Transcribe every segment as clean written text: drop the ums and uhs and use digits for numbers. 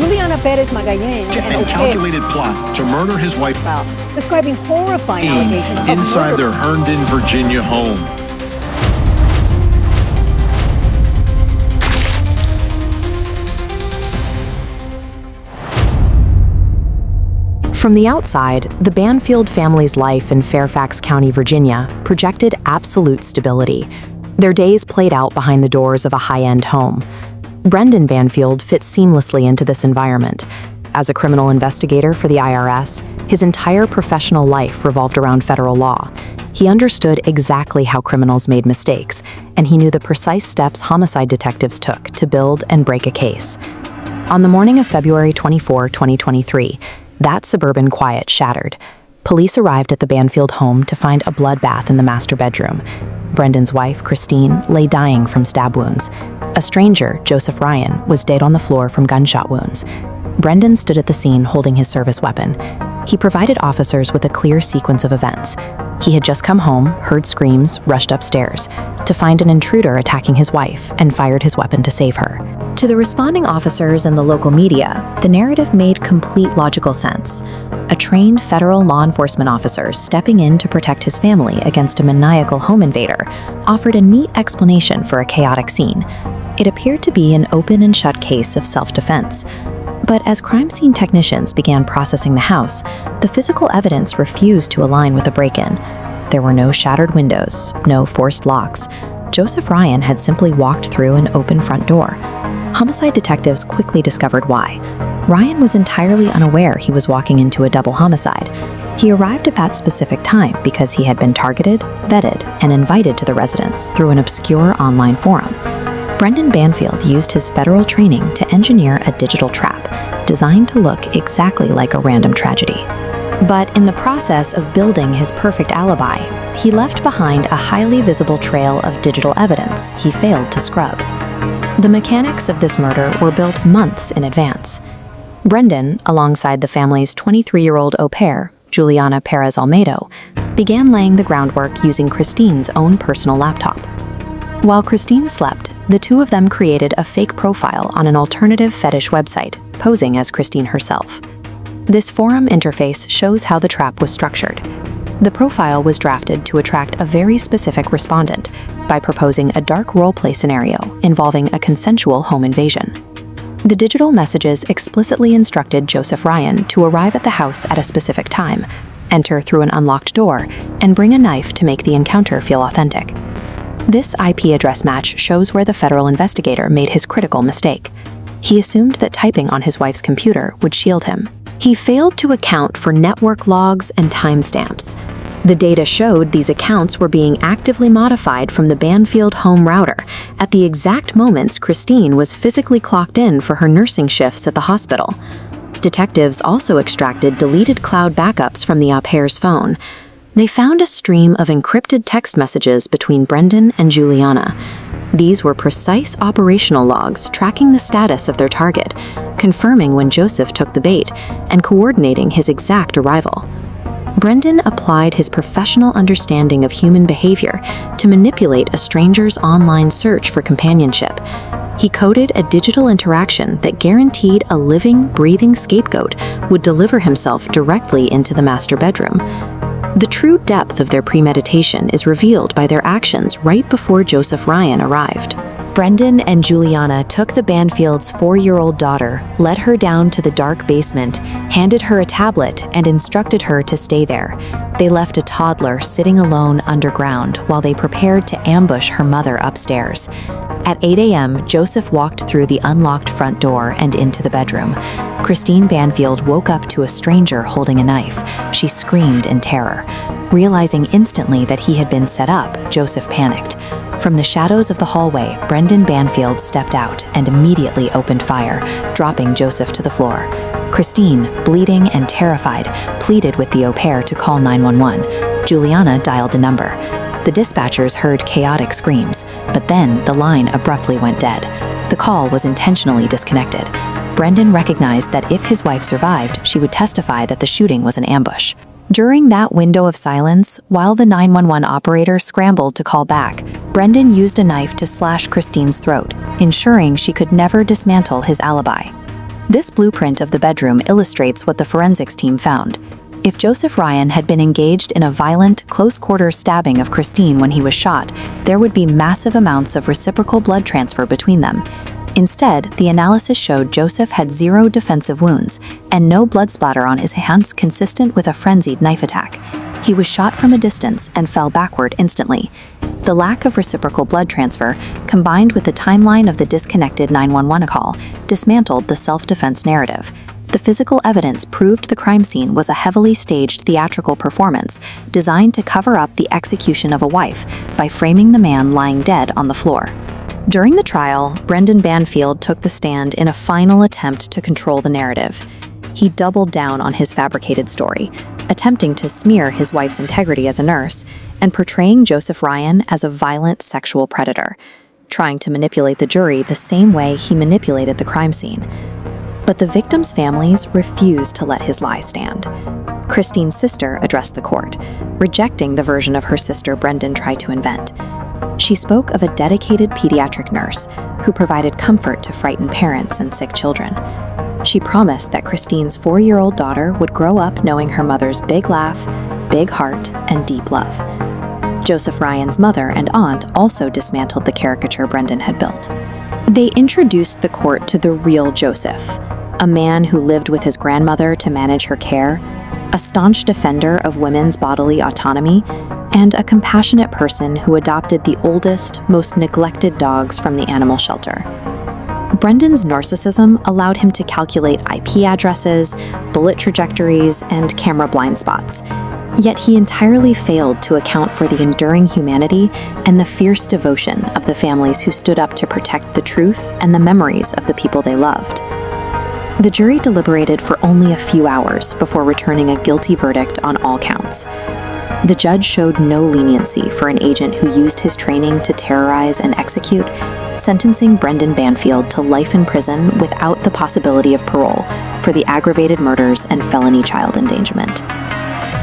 Juliana Peres Olmedo and calculated plot to murder his wife, describing horrifying allegations of inside murder. their Herndon, Virginia home. From the outside, the Banfield family's life in Fairfax County, Virginia, projected absolute stability. Their days played out behind the doors of a high-end home. Brendan Banfield fits seamlessly into this environment. As a criminal investigator for the IRS, his entire professional life revolved around federal law. He understood exactly how criminals made mistakes, and he knew the precise steps homicide detectives took to build and break a case. On the morning of February 24, 2023, that suburban quiet shattered. Police arrived at the Banfield home to find a bloodbath in the master bedroom. Brendan's wife, Christine, lay dying from stab wounds. A stranger, Joseph Ryan, was dead on the floor from gunshot wounds. Brendan stood at the scene holding his service weapon. He provided officers with a clear sequence of events. He had just come home, heard screams, rushed upstairs to find an intruder attacking his wife, and fired his weapon to save her. To the responding officers and the local media, the narrative made complete logical sense. A trained federal law enforcement officer stepping in to protect his family against a maniacal home invader offered a neat explanation for a chaotic scene. It appeared to be an open and shut case of self-defense. But as crime scene technicians began processing the house, the physical evidence refused to align with the break-in. There were no shattered windows, no forced locks. Joseph Ryan had simply walked through an open front door. Homicide detectives quickly discovered why. Ryan was entirely unaware he was walking into a double homicide. He arrived at that specific time because he had been targeted, vetted, and invited to the residence through an obscure online forum. Brendan Banfield used his federal training to engineer a digital trap designed to look exactly like a random tragedy. But in the process of building his perfect alibi, he left behind a highly visible trail of digital evidence he failed to scrub. The mechanics of this murder were built months in advance. Brendan, alongside the family's 23-year-old au pair, Juliana Peres Olmedo, began laying the groundwork using Christine's own personal laptop. While Christine slept, the two of them created a fake profile on an alternative fetish website, posing as Christine herself. This forum interface shows how the trap was structured. The profile was drafted to attract a very specific respondent by proposing a dark roleplay scenario involving a consensual home invasion. The digital messages explicitly instructed Joseph Ryan to arrive at the house at a specific time, enter through an unlocked door, and bring a knife to make the encounter feel authentic. This IP address match shows where the federal investigator made his critical mistake. He assumed that typing on his wife's computer would shield him. He failed to account for network logs and timestamps. The data showed these accounts were being actively modified from the Banfield home router at the exact moments Christine was physically clocked in for her nursing shifts at the hospital. Detectives also extracted deleted cloud backups from the au pair's phone. They found a stream of encrypted text messages between Brendan and Juliana. These were precise operational logs tracking the status of their target, confirming when Joseph took the bait, and coordinating his exact arrival. Brendan applied his professional understanding of human behavior to manipulate a stranger's online search for companionship. He coded a digital interaction that guaranteed a living, breathing scapegoat would deliver himself directly into the master bedroom. The true depth of their premeditation is revealed by their actions right before Joseph Ryan arrived. Brendan and Juliana took the Banfield's 4-year-old daughter, led her down to the dark basement, handed her a tablet, and instructed her to stay there. They left a toddler sitting alone underground while they prepared to ambush her mother upstairs. At 8 a.m., Joseph walked through the unlocked front door and into the bedroom. Christine Banfield woke up to a stranger holding a knife. She screamed in terror. Realizing instantly that he had been set up, Joseph panicked. From the shadows of the hallway, Brendan Banfield stepped out and immediately opened fire, dropping Joseph to the floor. Christine, bleeding and terrified, pleaded with the au pair to call 911. Juliana dialed a number. The dispatchers heard chaotic screams, but then the line abruptly went dead. The call was intentionally disconnected. Brendan recognized that if his wife survived, she would testify that the shooting was an ambush. During that window of silence, while the 911 operator scrambled to call back, Brendan used a knife to slash Christine's throat, ensuring she could never dismantle his alibi. This blueprint of the bedroom illustrates what the forensics team found. If Joseph Ryan had been engaged in a violent, close-quarters stabbing of Christine when he was shot, there would be massive amounts of reciprocal blood transfer between them. Instead, the analysis showed Joseph had 0 defensive wounds and no blood splatter on his hands, consistent with a frenzied knife attack. He was shot from a distance and fell backward instantly. The lack of reciprocal blood transfer, combined with the timeline of the disconnected 911 call, dismantled the self-defense narrative. The physical evidence proved the crime scene was a heavily staged theatrical performance designed to cover up the execution of a wife by framing the man lying dead on the floor. During the trial, Brendan Banfield took the stand in a final attempt to control the narrative. He doubled down on his fabricated story, attempting to smear his wife's integrity as a nurse and portraying Joseph Ryan as a violent sexual predator, trying to manipulate the jury the same way he manipulated the crime scene. But the victims' families refused to let his lie stand. Christine's sister addressed the court, rejecting the version of her sister Brendan tried to invent. She spoke of a dedicated pediatric nurse who provided comfort to frightened parents and sick children. She promised that Christine's 4-year-old daughter would grow up knowing her mother's big laugh, big heart, and deep love. Joseph Ryan's mother and aunt also dismantled the caricature Brendan had built. They introduced the court to the real Joseph, a man who lived with his grandmother to manage her care, a staunch defender of women's bodily autonomy, and a compassionate person who adopted the oldest, most neglected dogs from the animal shelter. Brendan's narcissism allowed him to calculate IP addresses, bullet trajectories, and camera blind spots. Yet he entirely failed to account for the enduring humanity and the fierce devotion of the families who stood up to protect the truth and the memories of the people they loved. The jury deliberated for only a few hours before returning a guilty verdict on all counts. The judge showed no leniency for an agent who used his training to terrorize and execute, sentencing Brendan Banfield to life in prison without the possibility of parole for the aggravated murders and felony child endangerment.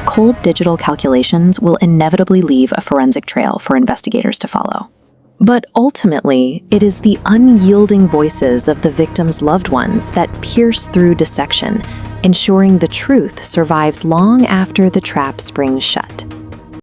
Cold digital calculations will inevitably leave a forensic trail for investigators to follow. But ultimately, it is the unyielding voices of the victims' loved ones that pierce through dissection, ensuring the truth survives long after the trap springs shut.